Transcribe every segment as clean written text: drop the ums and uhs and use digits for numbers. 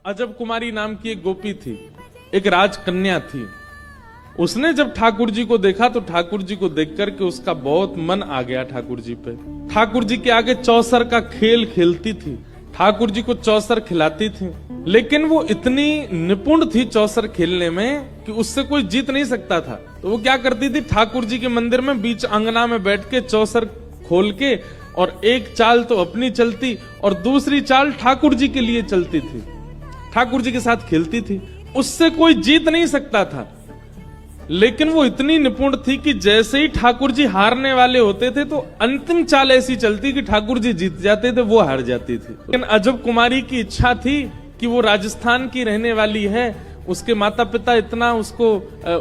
अजब कुमारी नाम की एक गोपी थी, एक राजकन्या थी। उसने जब ठाकुर जी को देखा तो ठाकुर जी को देख करके उसका बहुत मन आ गया ठाकुर जी पे। ठाकुर जी के आगे चौसर का खेल खेलती थी, ठाकुर जी को चौसर खिलाती थी, लेकिन वो इतनी निपुण थी चौसर खेलने में कि उससे कोई जीत नहीं सकता था। तो वो क्या करती थी, ठाकुर जी के मंदिर में बीच अंगना में बैठ के चौसर खोल के और एक चाल तो अपनी चलती और दूसरी चाल ठाकुर जी के लिए चलती थी, ठाकुर जी के साथ खेलती थी। उससे कोई जीत नहीं सकता था, लेकिन वो इतनी निपुण थी कि जैसे ही ठाकुर जी हारने वाले होते थे तो अंतिम चाल ऐसी चलती कि ठाकुर जी जीत जाते थे, वो हार जाती थी। लेकिन अजब कुमारी की इच्छा थी कि वो राजस्थान की रहने वाली है, उसके माता पिता इतना उसको,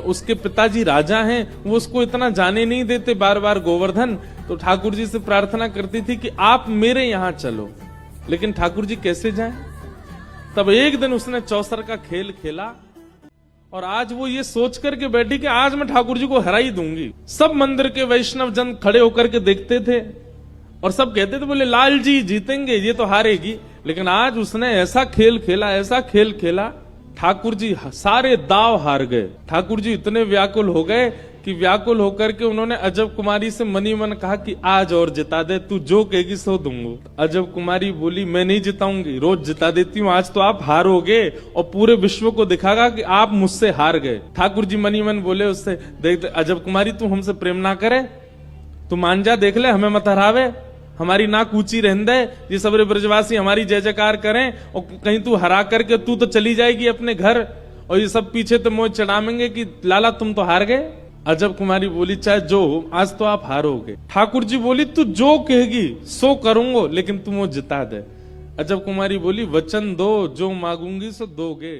उसके पिताजी राजा हैं, वो उसको इतना जाने नहीं देते बार बार गोवर्धन। तो ठाकुर जी से प्रार्थना करती थी कि आप मेरे यहाँ चलो, लेकिन ठाकुर जी कैसे जाएं? तब एक दिन उसने चौसर का खेल खेला और आज वो ये सोच करके बैठी कि आज मैं ठाकुर जी को हरा ही दूंगी। सब मंदिर के वैष्णव जन खड़े होकर के देखते थे और सब कहते थे, बोले लाल जी जीतेंगे, ये तो हारेगी। लेकिन आज उसने ऐसा खेल खेला, ऐसा खेल खेला, ठाकुर जी सारे दाव हार गए। ठाकुर जी इतने व्याकुल हो गए कि व्याकुल होकर के उन्होंने अजब कुमारी से मनी मन कहा कि आज और जिता दे, तू जो कहेगी सो दूंगा। अजब कुमारी बोली, मैं नहीं जिताऊंगी, रोज जिता देती हूँ, आज तो आप हारोगे और पूरे विश्व को दिखागा कि आप मुझसे हार गए। ठाकुर जी मनी मन बोले उससे, देख अजब कुमारी तू हमसे प्रेम ना करे, तू मान जा, देख ले हमें मत हरावे, हमारी नाक ऊंची रहने दे, ये सबरे ब्रजवासी हमारी जय जयकार करें और कहीं तू हरा करके तू तो चली जाएगी अपने घर और ये सब पीछे तो मोह चढ़ाएंगे कि लाला तुम तो हार गए। अजब कुमारी बोली, चाहे जो हो आज तो आप हारोगे। ठाकुर जी बोली, तू जो कहेगी सो करूंगा, लेकिन तुम वो जिता दे। अजब कुमारी बोली, वचन दो, जो मांगूंगी सो दोगे।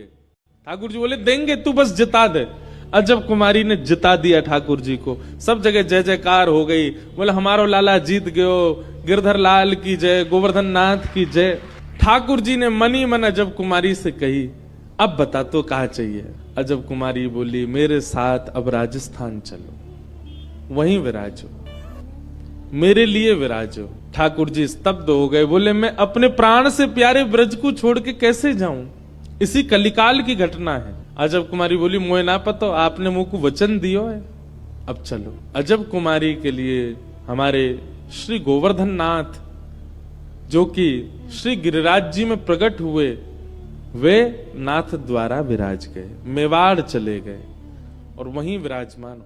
ठाकुर जी बोले, देंगे, तू बस जिता दे। अजब कुमारी ने जिता दिया ठाकुर जी को, सब जगह जय जयकार हो गई, बोले हमारो लाला जीत गयो, गिरधर लाल की जय, गोवर्धन नाथ की जय। ठाकुर जी ने मनी मन अजब कुमारी से कही, अब बता तो कहाँ चाहिए? अजब कुमारी बोली, मेरे साथ अब राजस्थान चलो, वहीं विराजो, मेरे लिए विराजो। ठाकुर जी स्तब्ध हो गए, बोले मैं अपने प्राण से प्यारे ब्रज को छोड़ के कैसे जाऊं, इसी कलिकाल की घटना है। अजब कुमारी बोली, मोए ना पतो, आपने मुंह को वचन दियो है, अब चलो। अजब कुमारी के लिए हमारे श्री गोवर्धन नाथ, जो कि श्री गिरिराज जी में प्रकट हुए, वे नाथ द्वारा विराज गए, मेवाड़ चले गए और वहीं विराजमान